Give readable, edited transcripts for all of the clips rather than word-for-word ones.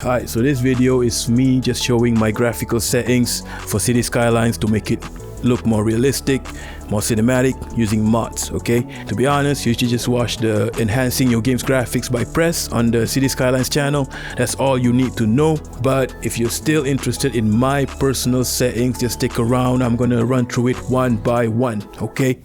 Hi, so this video is me just showing my graphical settings for City Skylines to make it look more realistic, more cinematic using mods. Okay, to be honest, you should just watch the enhancing your game's graphics by Press on the City Skylines channel. That's all you need to know. But if you're still interested in my personal settings, just stick around. I'm gonna run through it one by one. Okay,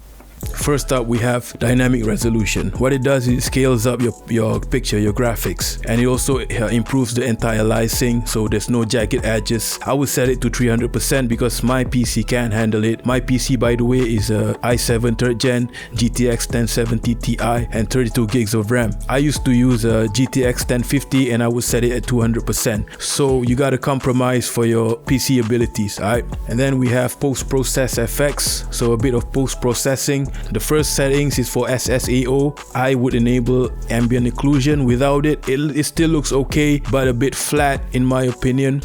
first up, we have dynamic resolution. What it does is it scales up your picture, your graphics, and it also improves the anti-aliasing, so there's no jagged edges. I would set it to 300% because my PC can handle it. My PC, by the way, is a i7 3rd gen GTX 1070 Ti and 32 gigs of RAM. I used to use a GTX 1050 and I would set it at 200%. So you gotta compromise for your PC abilities, alright? And then we have PostProcessFX, so a bit of post-processing. The first settings is for SSAO. I would enable ambient occlusion. Without it, it still looks okay, but a bit flat in my opinion.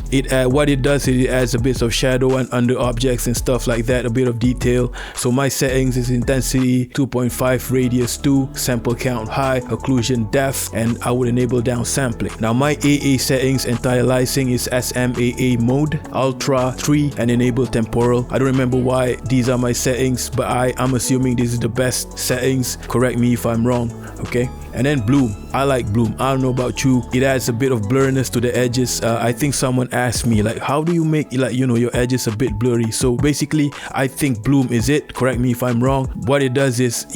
What it does is it adds a bit of shadow and under objects and stuff like that, a bit of detail. So my settings is intensity 2.5, radius 2, sample count high, occlusion depth, and I would enable down sampling. Now my AA settings, anti-aliasing, is SMAA mode, ultra 3, and enable temporal. I don't remember why these are my settings, but I'm assuming this is the best settings. Correct me if I'm wrong. Okay, and then bloom. I like bloom. I don't know about you. It adds a bit of blurriness to the edges. I think someone asked me like, how do you make your edges a bit blurry? So basically I think bloom is it. Correct me if I'm wrong. What it does is,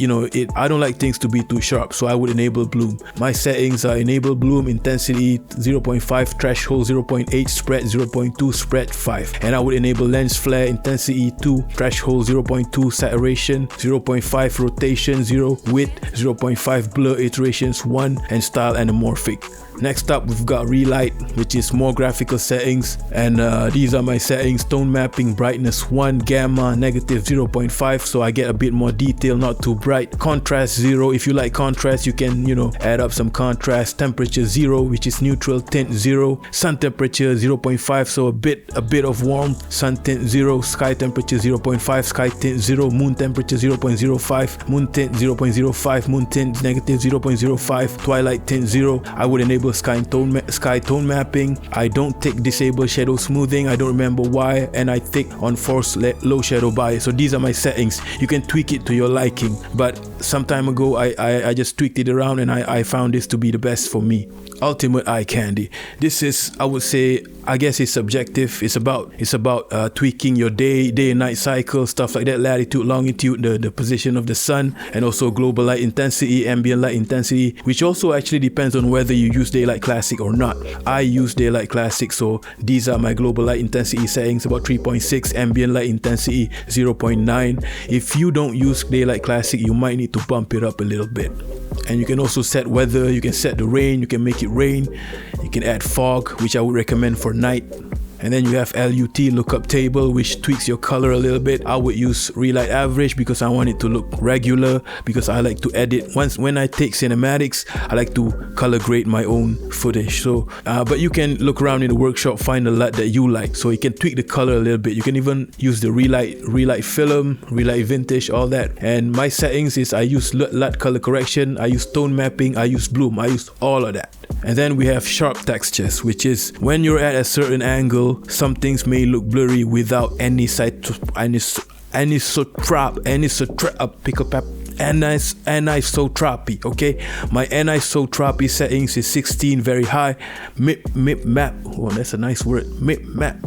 I don't like things to be too sharp, so I would enable bloom. My settings are enable bloom, intensity 0.5, threshold 0.8, spread 0.2, spread 5, and I would enable lens flare, intensity 2, threshold 0.2, saturation 0.5, rotation 0, width 0.5, blur iterations 1, and style anamorphic. Next up, we've got Relight, which is more graphical settings, and these are my settings: tone mapping, brightness 1, gamma negative 0.5, so I get a bit more detail, not too bright. Contrast 0, if you like contrast, you can add up some contrast. Temperature 0, which is neutral. Tint 0, sun temperature 0.5, so a bit of warm. Sun tint 0, sky temperature 0.5, sky tint 0, moon temperature 0.05, moon tint 0.05, moon tint negative 0.05, twilight tint 0. I would enable sky tone mapping. I don't disable shadow smoothing. I don't remember why, and I tick on force low shadow bias. So these are my settings. You can tweak it to your liking, but some time ago I just tweaked it around and I found this to be the best for me. Ultimate Eyecandy. This is, I would say, I guess it's subjective. It's about tweaking your day and night cycle, stuff like that, latitude, longitude, the position of the sun, and also global light intensity, ambient light intensity, which also actually depends on whether you use Daylight Classic or not. I use Daylight Classic, so these are my global light intensity settings, about 3.6, ambient light intensity 0.9. If you don't use Daylight Classic, you might need to bump it up a little bit. And you can also set weather, you can set the rain, you can make it rain, you can add fog, which I would recommend for night. And then you have LUT, lookup table, which tweaks your color a little bit. I would use Relight average because I want it to look regular, because I like to edit. When I take cinematics, I like to color grade my own footage. So, but you can look around in the workshop, find the LUT that you like. So you can tweak the color a little bit. You can even use the Relight film, Relight vintage, all that. And my settings is I use LUT color correction, I use tone mapping, I use bloom, I use all of that. And then we have sharp textures, which is when you're at a certain angle, some things may look blurry without anisotropy, okay? My anisotropy settings is 16, very high. Map, oh, that's a nice word. Map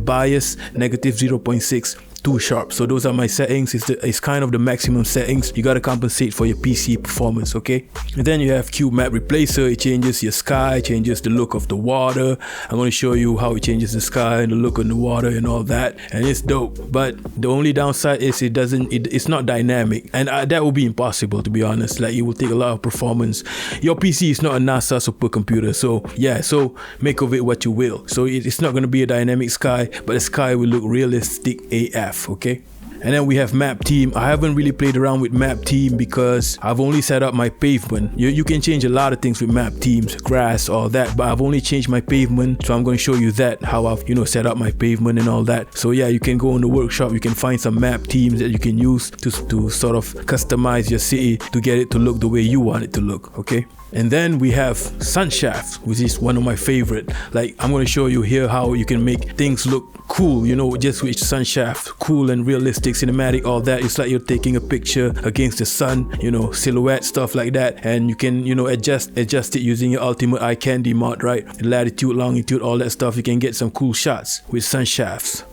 bias, negative 0.6. Too sharp. So those are my settings. It's kind of the maximum settings. You got to compensate for your PC performance, okay? And then you have Cubemap Replacer. It changes your sky, changes the look of the water. I'm going to show you how it changes the sky and the look of the water and all that, and it's dope. But the only downside is it's not dynamic, and that would be impossible, to be honest. Like, it will take a lot of performance. Your PC is not a NASA supercomputer, so yeah, so make of it what you will. So it's not going to be a dynamic sky, but the sky will look realistic AF. Okay, and then we have Mapteam. I haven't really played around with Mapteam because I've only set up my pavement. You can change a lot of things with Mapteams, grass, all that, but I've only changed my pavement, so I'm going to show you that, how I've set up my pavement and all that. So yeah, you can go in the workshop, you can find some Mapteams that you can use to sort of customize your city to get it to look the way you want it to look. Okay. And then we have Sunshots, which is one of my favorite. Like, I'm going to show you here how you can make things look cool, you know, just with Sunshots, cool and realistic, cinematic, all that. It's like you're taking a picture against the sun, you know, silhouette, stuff like that. And you can, you know, adjust it using your ultimate Eyecandy mod, right? Latitude, longitude, all that stuff. You can get some cool shots with Sunshots.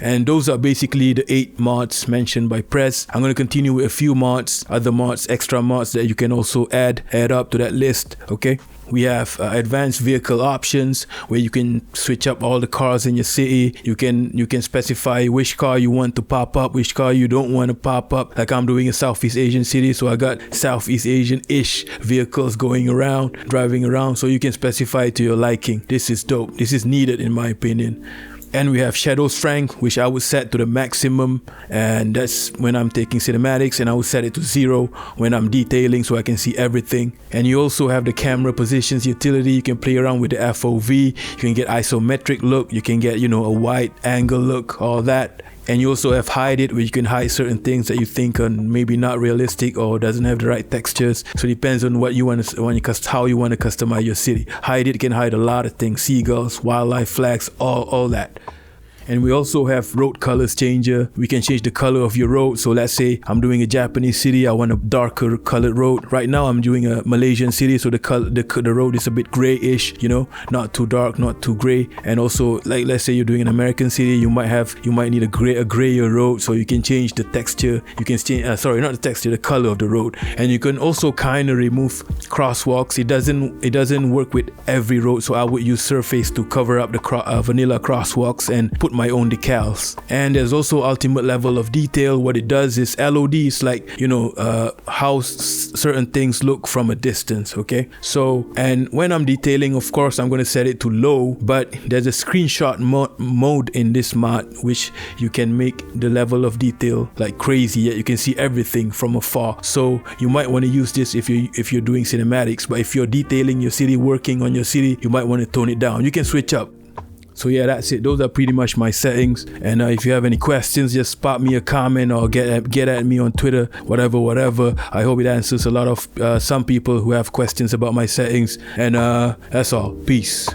And those are basically the 8 mods mentioned by Prez. I'm going to continue with a few mods, other mods, extra mods that you can also add up to that list, okay? We have advanced vehicle options where you can switch up all the cars in your city. You can specify which car you want to pop up, which car you don't want to pop up. Like I'm doing a Southeast Asian city, so I got Southeast Asian-ish vehicles going around, driving around, so you can specify to your liking. This is dope. This is needed in my opinion. And we have shadow strength, which I would set to the maximum, and that's when I'm taking cinematics, and I would set it to 0 when I'm detailing so I can see everything. And you also have the camera positions utility. You can play around with the FOV, you can get isometric look, you can get, you know, a wide angle look, all that. And you also have hide it, where you can hide certain things that you think are maybe not realistic or doesn't have the right textures. So it depends on what you want to, how you want to customize your city. Hide it can hide a lot of things, seagulls, wildlife flags, all that. And we also have road colors changer. We can change the color of your road. So let's say I'm doing a Japanese city, I want a darker colored road. Right now I'm doing a Malaysian city, so the road is a bit grayish, you know, not too dark, not too gray. And also, like, let's say you're doing an American city, you might need a grayer road, so you can change the texture. You can change, not the texture, the color of the road. And you can also kind of remove crosswalks. It doesn't work with every road, so I would use surface to cover up the vanilla crosswalks and put my own decals. And there's also ultimate level of detail. What it does is LOD is like, you know, how certain things look from a distance, okay? So, and when I'm detailing, of course, I'm going to set it to low, but there's a screenshot mode in this mod, which you can make the level of detail like crazy, yet you can see everything from afar. So you might want to use this if you're doing cinematics, but if you're detailing your city, working on your city, you might want to tone it down. You can switch up. So yeah, that's it. Those are pretty much my settings. And if you have any questions, just pop me a comment or get at me on Twitter, whatever. I hope it answers a lot of some people who have questions about my settings. And that's all. Peace.